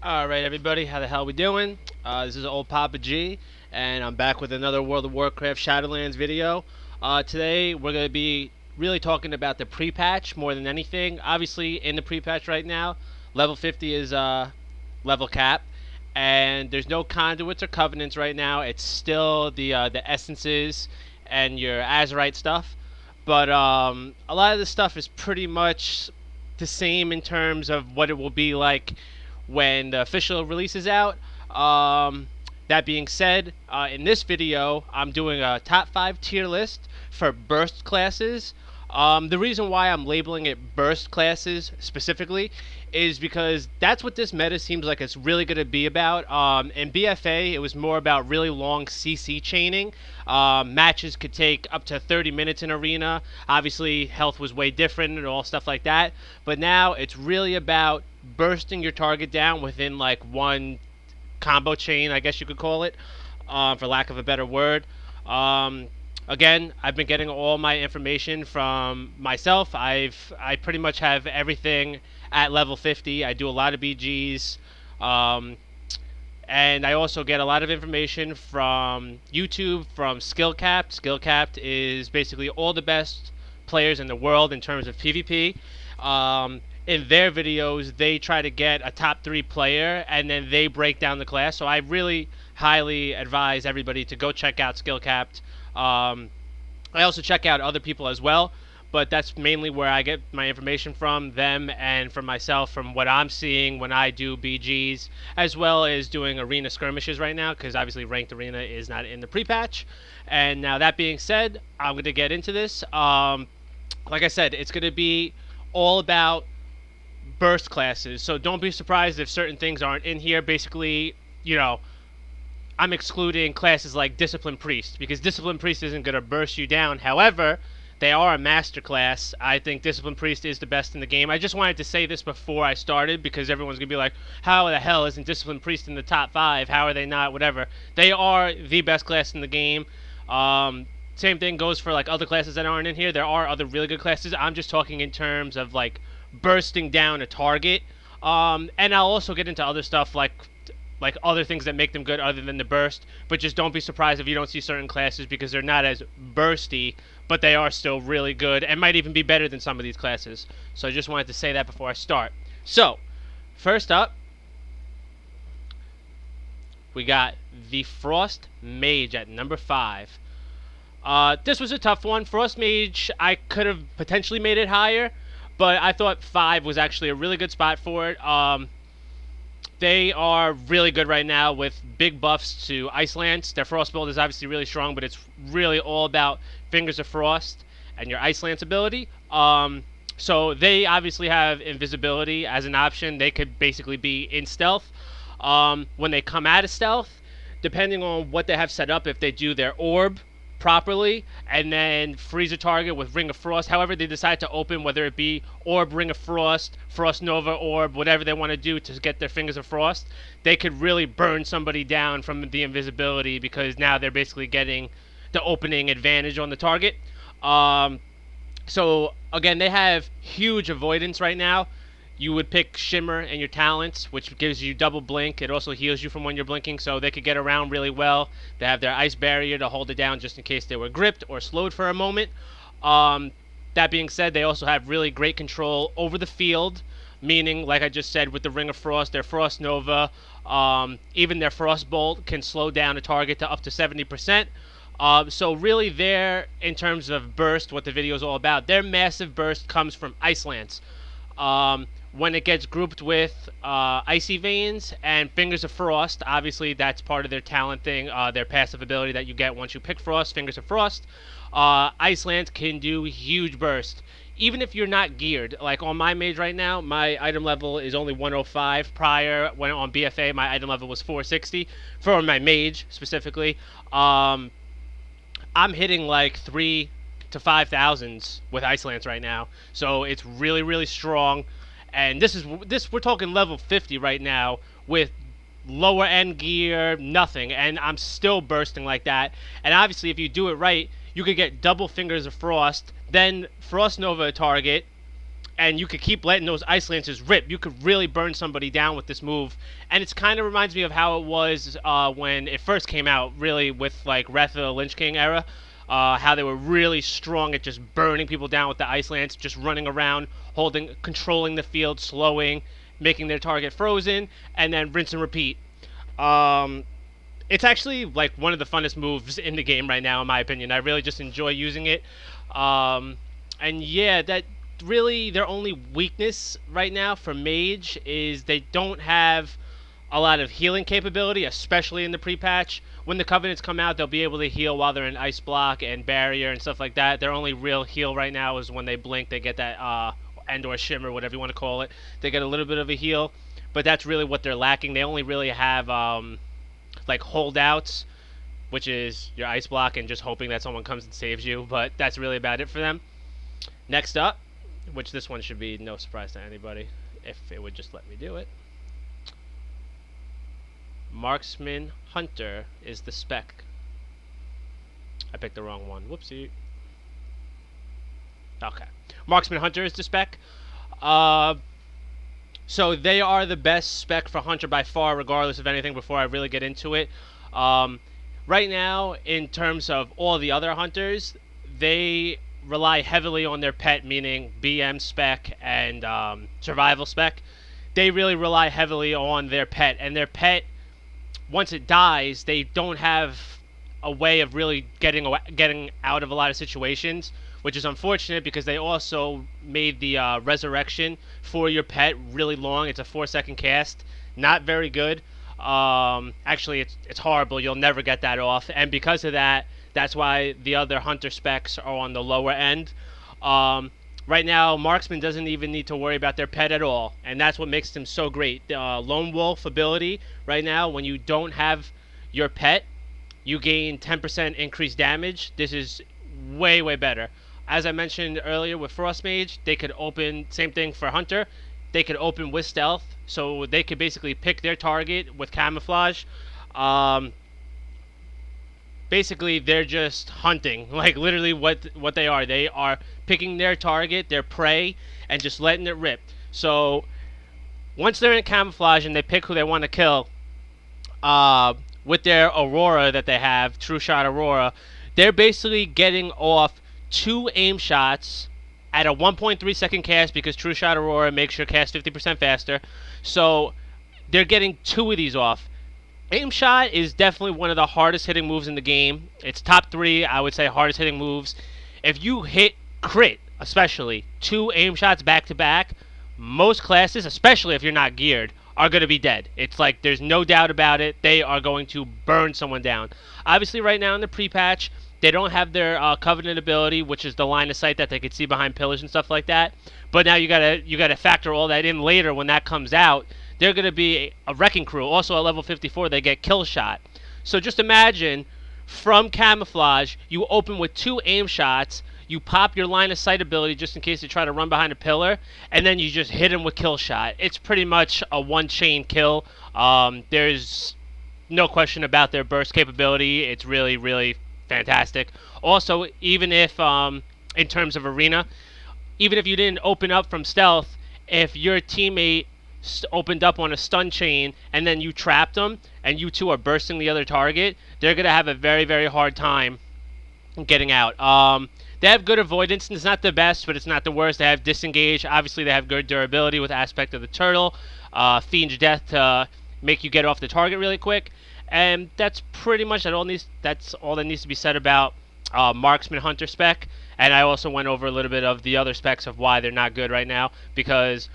Alright everybody, how the hell we doing? This is old Papa G, and I'm back with another World of Warcraft Shadowlands video. Today we're going to be really talking about the pre-patch more than anything. Obviously in the pre-patch right now, level 50 is level cap, and there's no conduits or covenants right now. It's still the essences and your Azerite stuff. But a lot of the stuff is pretty much the same in terms of what it will be like when the official release is out. That being said, in this video, I'm doing a top 5 tier list for burst classes. The reason why I'm labeling it burst classes specifically is because that's what this meta seems like it's really going to be about. In BFA, it was more about really long CC chaining. Matches could take up to 30 minutes in arena. Obviously, health was way different and all stuff like that. But now it's really about bursting your target down within like one combo chain, I guess you could call it, for lack of a better word. Again, I've been getting all my information from myself. I pretty much have everything at level 50. I do a lot of BGs, and I also get a lot of information from YouTube, from SkillCapped. SkillCapped is basically all the best players in the world in terms of PvP. In their videos, they try to get a top 3 player, and then they break down the class. So I really highly advise everybody to go check out SkillCapped. I also check out other people as well, but that's mainly where I get my information from, them and from myself, from what I'm seeing when I do BGs, as well as doing arena skirmishes right now, because obviously ranked arena is not in the pre-patch. And now that being said, I'm going to get into this. Like I said, it's going to be all about burst classes, so don't be surprised if certain things aren't in here. Basically, I'm excluding classes like Discipline Priest, because Discipline Priest isn't going to burst you down. However, they are a master class. I think Discipline Priest is the best in the game. I just wanted to say this before I started, because everyone's going to be like, how the hell isn't Discipline Priest in the top 5? How are they not? Whatever. They are the best class in the game. Same thing goes for like other classes that aren't in here. There are other really good classes. I'm just talking in terms of like bursting down a target. And I'll also get into other stuff like other things that make them good other than the burst. But just don't be surprised if you don't see certain classes, because they're not as bursty, but they are still really good and might even be better than some of these classes. So I just wanted to say that before I start. So, first up, we got the Frost Mage at number 5. This was a tough one. Frost Mage, I could have potentially made it higher, but I thought 5 was actually a really good spot for it. They are really good right now with big buffs to Ice Lance. Their Frost build is obviously really strong, but it's really all about Fingers of Frost and your Ice Lance ability. So they obviously have invisibility as an option. They could basically be in stealth. When they come out of stealth, depending on what they have set up, if they do their orb properly and then freeze a target with Ring of Frost, however they decide to open, whether it be Orb, Ring of Frost, Frost Nova Orb, whatever they want to do to get their Fingers of Frost, they could really burn somebody down from the invisibility, because now they're basically getting the opening advantage on the target. So again, they have huge avoidance right now. You would pick Shimmer and your talents, which gives you double blink. It also heals you from when you're blinking, so they could get around really well. They have their ice barrier to hold it down just in case they were gripped or slowed for a moment. That being said, they also have really great control over the field, meaning, like I just said, with the Ring of Frost, their Frost Nova, even their Frost Bolt can slow down a target to up to 70%. So really there, in terms of burst, what the video is all about, their massive burst comes from Ice Lance. When it gets grouped with Icy Veins and Fingers of Frost, obviously that's part of their talent thing, their passive ability that you get once you pick Frost, Fingers of Frost. Ice Lance can do huge burst. Even if you're not geared, like on my mage right now, my item level is only 105. Prior, when on BFA, my item level was 460. For my mage, specifically, I'm hitting like 3 to 5,000s with Ice Lance right now. So it's really, really strong. And we're talking level 50 right now with lower end gear, nothing, and I'm still bursting like that. And obviously if you do it right, you could get double Fingers of Frost, then Frost Nova a target, and you could keep letting those ice lances rip. You could really burn somebody down with this move, and it's kind of reminds me of how it was when it first came out, really with like Wrath of the Lich King era. How they were really strong at just burning people down with the ice lance, just running around, controlling the field, slowing, making their target frozen, and then rinse and repeat. Um, it's actually like one of the funnest moves in the game right now, in my opinion. I really just enjoy using it. Um, and yeah, that really their only weakness right now for Mage is they don't have a lot of healing capability, especially in the pre-patch. When the Covenants come out, they'll be able to heal while they're in Ice Block and Barrier and stuff like that. Their only real heal right now is when they blink, they get that and/or Shimmer, whatever you want to call it. They get a little bit of a heal, but that's really what they're lacking. They only really have like holdouts, which is your Ice Block and just hoping that someone comes and saves you, but that's really about it for them. Next up, which this one should be no surprise to anybody if it would just let me do it. Marksman Hunter is the spec. I picked the wrong one. Whoopsie. Okay. Marksman Hunter is the spec. So they are the best spec for Hunter by far, regardless of anything, before I really get into it. Right now, in terms of all the other Hunters, they rely heavily on their pet, meaning BM spec and survival spec. They really rely heavily on their pet, and their pet, once it dies, they don't have a way of really getting out of a lot of situations, which is unfortunate because they also made the resurrection for your pet really long. It's a 4-second cast, not very good. Actually, it's horrible. You'll never get that off, and because of that, that's why the other Hunter specs are on the lower end. Right now, Marksman doesn't even need to worry about their pet at all, and that's what makes them so great. The Lone Wolf ability, right now, when you don't have your pet, you gain 10% increased damage. This is way, way better. As I mentioned earlier with Frost Mage, they could open, same thing for Hunter, they could open with stealth, so they could basically pick their target with camouflage. Basically, they're just hunting, like literally what they are. They are picking their target, their prey, and just letting it rip. So once they're in camouflage and they pick who they want to kill, with their Aurora that they have, True Shot Aurora, they're basically getting off 2 aim shots at a 1.3 second cast because True Shot Aurora makes your cast 50% faster. So they're getting 2 of these off. Aim shot is definitely one of the hardest hitting moves in the game. It's top 3, I would say, hardest hitting moves. If you hit crit, especially 2 aim shots back to back, most classes, especially if you're not geared, are going to be dead. It's like there's no doubt about it. They are going to burn someone down. Obviously, right now in the pre-patch, they don't have their Covenant ability, which is the line of sight that they could see behind pillars and stuff like that. But now you gotta factor all that in later when that comes out. They're going to be a Wrecking Crew. Also at level 54, they get Kill Shot. So just imagine, from camouflage, you open with 2 aim shots, you pop your line of sight ability just in case they try to run behind a pillar, and then you just hit them with Kill Shot. It's pretty much a one-chain kill. There's no question about their burst capability. It's really, really fantastic. Also, even if, in terms of arena, even if you didn't open up from stealth, if your teammate opened up on a stun chain and then you trapped them and you two are bursting the other target, they're going to have a very, very hard time getting out. They have good avoidance, and it's not the best, but it's not the worst. They have disengage. Obviously, they have good durability with aspect of the turtle. Fiend's Death to make you get off the target really quick. And that's pretty much that's all that needs to be said about Marksman Hunter spec. And I also went over a little bit of the other specs of why they're not good right now, because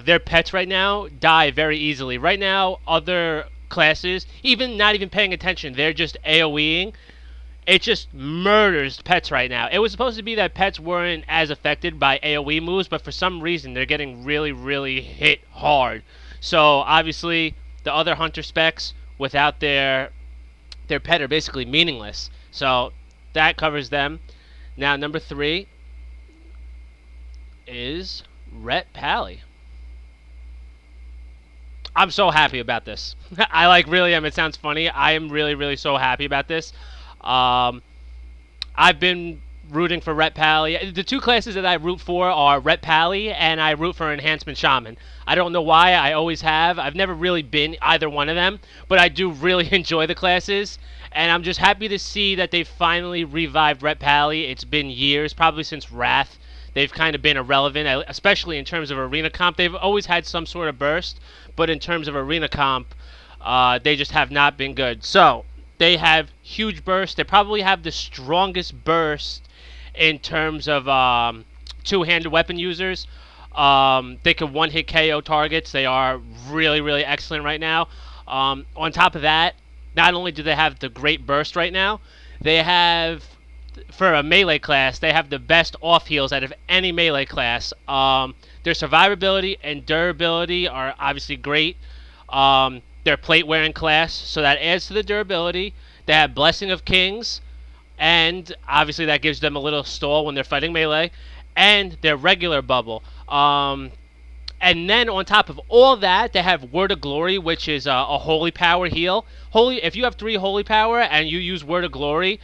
their pets right now die very easily. Right now, other classes, even not even paying attention, they're just AoEing. It just murders pets right now. It was supposed to be that pets weren't as affected by AoE moves, but for some reason, they're getting really, really hit hard. So, obviously, the other hunter specs, without their pet, are basically meaningless. So, that covers them. Now, number 3 is RazorPally. I'm so happy about this. I really am. It sounds funny. I am really, really so happy about this. I've been rooting for RazorPally. The two classes that I root for are RazorPally and I root for Enhancement Shaman. I don't know why. I always have. I've never really been either one of them, but I do really enjoy the classes. And I'm just happy to see that they finally revived RazorPally. It's been years, probably since Wrath. They've kind of been irrelevant, especially in terms of arena comp. They've always had some sort of burst, but in terms of arena comp, they just have not been good. So they have huge burst. They probably have the strongest burst in terms of two-handed weapon users. They can one-hit KO targets. They are really, really excellent right now. On top of that, not only do they have the great burst right now, they have, for a melee class, they have the best off heals out of any melee class. Their survivability and durability are obviously great. Their plate wearing class, so that adds to the durability. They have Blessing of Kings, and obviously that gives them a little stall when they're fighting melee. And their regular bubble. And then on top of all that, they have Word of Glory, which is a holy power heal. If you have 3 holy power and you use Word of Glory,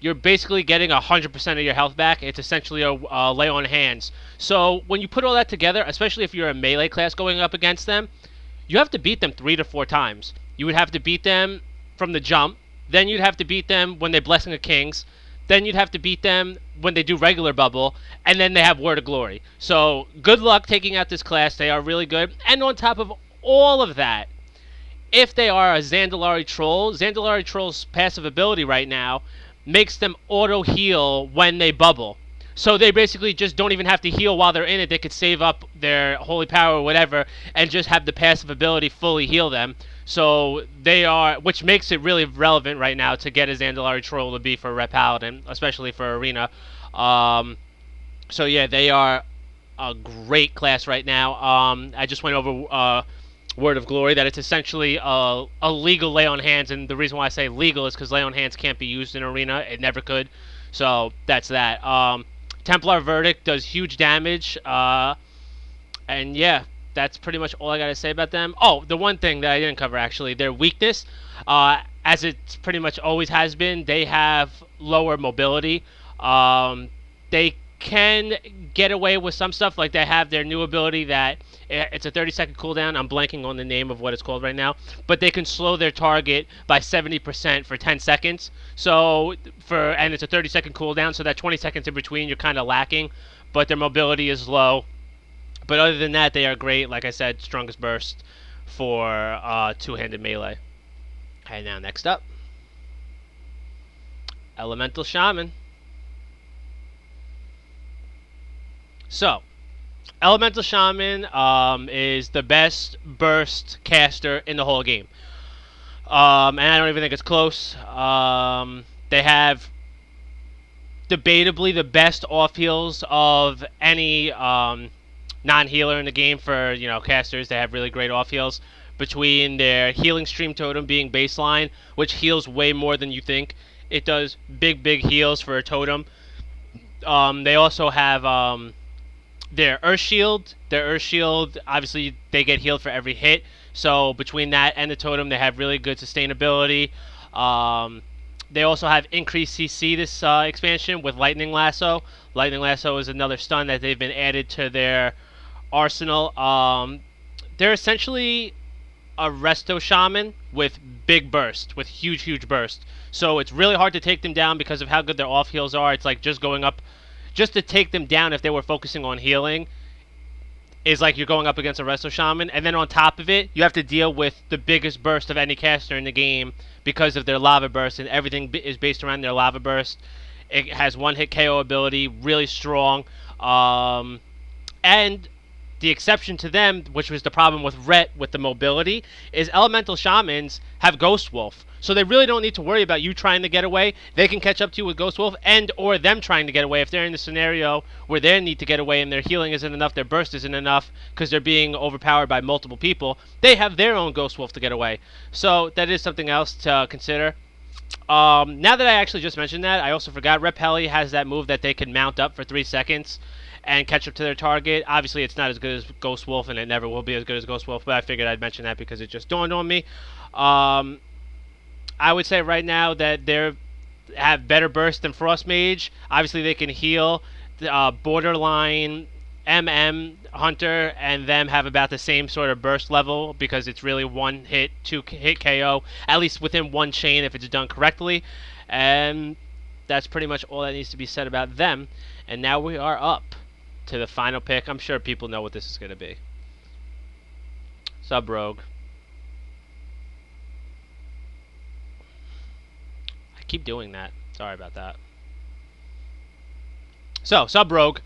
you're basically getting 100% of your health back. It's essentially a lay on hands. So when you put all that together, especially if you're a melee class going up against them, you have to beat them 3 to 4 times. You would have to beat them from the jump. Then you'd have to beat them when they Blessing of Kings. Then you'd have to beat them when they do regular bubble, and then they have Word of Glory. So good luck taking out this class. They are really good. And on top of all of that, if they are a Zandalari Troll, Zandalari Troll's passive ability right now makes them auto heal when they bubble. So they basically just don't even have to heal while they're in it. They could save up their holy power or whatever and just have the passive ability fully heal them. So they are, which makes it really relevant right now to get a Zandalari Troll to be for Ret Paladin, especially for Arena. So yeah, they are a great class right now. I just went over Word of Glory, that it's essentially a legal lay on hands, and the reason why I say legal is because lay on hands can't be used in Arena. It never could. So that's that. Templar Verdict does huge damage, and yeah, that's pretty much all I got to say about them. Oh, the one thing that I didn't cover, actually, their weakness, as it pretty much always has been, they have lower mobility. They can get away with some stuff, like they have their new ability that it's a 30-second cooldown. I'm blanking on the name of what it's called right now, but they can slow their target by 70% for 10 seconds. So and it's a 30-second cooldown, so that 20 seconds in between you're kind of lacking, but their mobility is low. But other than that, they are great. Like I said, strongest burst for two-handed melee. Okay, now next up, Elemental Shaman. So, Elemental Shaman is the best burst caster in the whole game. And I don't even think it's close. They have debatably the best off heals of any non-healer in the game for casters. They have really great off heals, between their healing stream totem being baseline, which heals way more than you think. It does big heals for a totem. They also have their Earth Shield. Their Earth Shield, obviously, they get healed for every hit. So between that and the totem, they have really good sustainability. They also have increased CC this expansion with Lightning Lasso. Lightning Lasso is another stun that they've been added to their arsenal. They're essentially a Resto Shaman with big burst, with huge burst. So it's really hard to take them down because of how good their off heals are. It's like just going up, just to take them down if they were focusing on healing, is like you're going up against a Resto Shaman. And then on top of it, you have to deal with the biggest burst of any caster in the game because of their Lava Burst, and everything is based around their Lava Burst. It has one-hit KO ability, really strong. And the exception to them, which was the problem with Ret with the mobility, is Elemental Shamans have Ghost Wolf. So they really don't need to worry about you trying to get away. They can catch up to you with Ghost Wolf, and or them trying to get away if they're in the scenario where they need to get away and their healing isn't enough, their burst isn't enough because they're being overpowered by multiple people. They have their own Ghost Wolf to get away. So that is something else to consider. Now that I actually just mentioned that, I also forgot RazorPally has that move that they can mount up for 3 seconds and catch up to their target. Obviously, it's not as good as Ghost Wolf, and it never will be as good as Ghost Wolf, but I figured I'd mention that because it just dawned on me. I would say right now that have better burst than Frost Mage. Obviously, they can heal. Borderline MM Hunter and them have about the same sort of burst level because it's really one hit, two hit KO, at least within one chain if it's done correctly. And that's pretty much all that needs to be said about them. And now we are up to the final pick. I'm sure people know what this is going to be. Sub Rogue. I keep doing that. Sorry about that. So, Sub Rogue.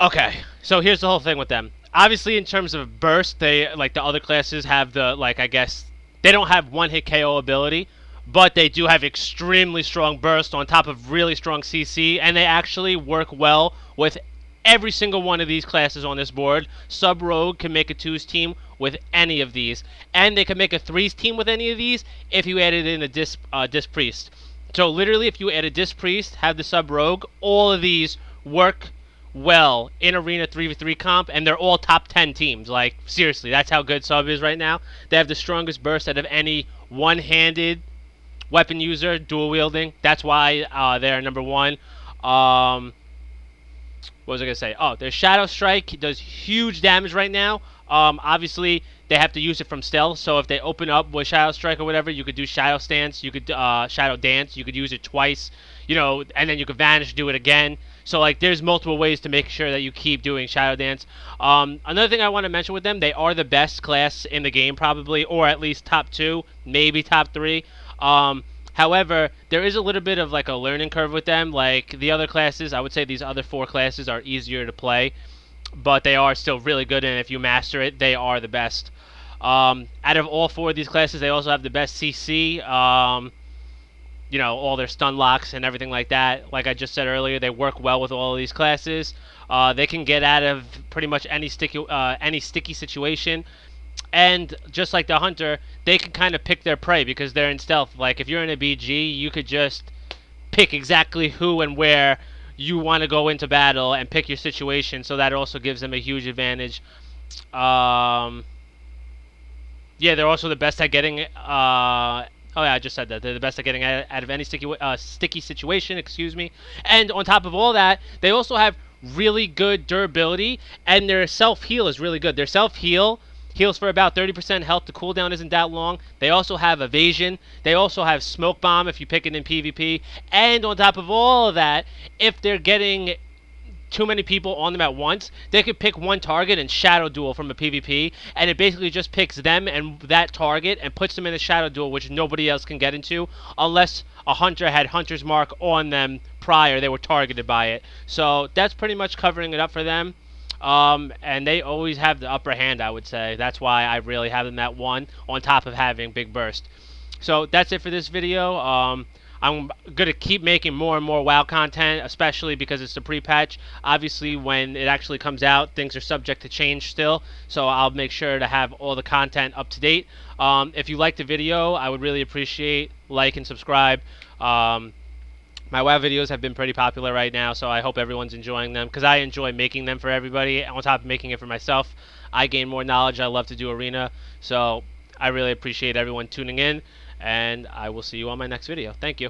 Okay, so here's the whole thing with them. Obviously, in terms of burst, they, like the other classes, have the, like, I guess, they don't have one-hit KO ability, but they do have extremely strong burst on top of really strong CC, and they actually work well with every single one of these classes on this board. Sub Rogue can make a 2s team with any of these, and they can make a 3s team with any of these if you added in a Disc Priest. So literally, if you add a Disc Priest, have the Sub Rogue, all of these work well in Arena 3v3 comp, and they're all top 10 teams. Like, seriously, that's how good Sub is right now. They have the strongest burst out of any one-handed weapon user, dual wielding. That's why they're number one. What was I going to say? Oh, their Shadow Strike does huge damage right now. Obviously, they have to use it from stealth, so if they open up with Shadow Strike or whatever, you could do Shadow Stance, you could Shadow Dance, you could use it twice, you know, and then you could vanish, do it again. So, like, there's multiple ways to make sure that you keep doing Shadow Dance. Another thing I want to mention with them, they are the best class in the game, probably, or at least top 2, maybe top 3. However, there is a little bit of like a learning curve with them. Like the other classes, I would say these other 4 classes are easier to play, but they are still really good, and if you master it, they are the best. Out of all 4 of these classes, they also have the best CC. You know, all their stun locks and everything like that. Like I just said earlier, they work well with all of these classes. They can get out of pretty much any sticky situation. And just like the Hunter, they can kind of pick their prey because they're in stealth. Like, if you're in a BG, you could just pick exactly who and where you want to go into battle and pick your situation, so that also gives them a huge advantage. Yeah, they're also the best at getting... oh, yeah, I just said that. They're the best at getting out of any sticky situation, excuse me. And on top of all that, they also have really good durability, and their self-heal is really good. Their self-heal heals for about 30% health. The cooldown isn't that long. They also have evasion. They also have smoke bomb if you pick it in PvP. And on top of all of that, if they're getting too many people on them at once, they could pick one target and shadow duel from a PvP, and it basically just picks them and that target and puts them in a shadow duel, which nobody else can get into unless a hunter had Hunter's Mark on them prior. They were targeted by it. So that's pretty much covering it up for them. And they always have the upper hand, I would say. That's why I really have them at 1 on top of having big burst. So that's it for this video. I'm going to keep making more and more WoW content, especially because it's the pre-patch. Obviously, when it actually comes out, things are subject to change still, so I'll make sure to have all the content up to date. If you liked the video, I would really appreciate like and subscribe. My WoW videos have been pretty popular right now, so I hope everyone's enjoying them, because I enjoy making them for everybody, on top of making it for myself. I gain more knowledge. I love to do Arena, so I really appreciate everyone tuning in, and I will see you on my next video. Thank you.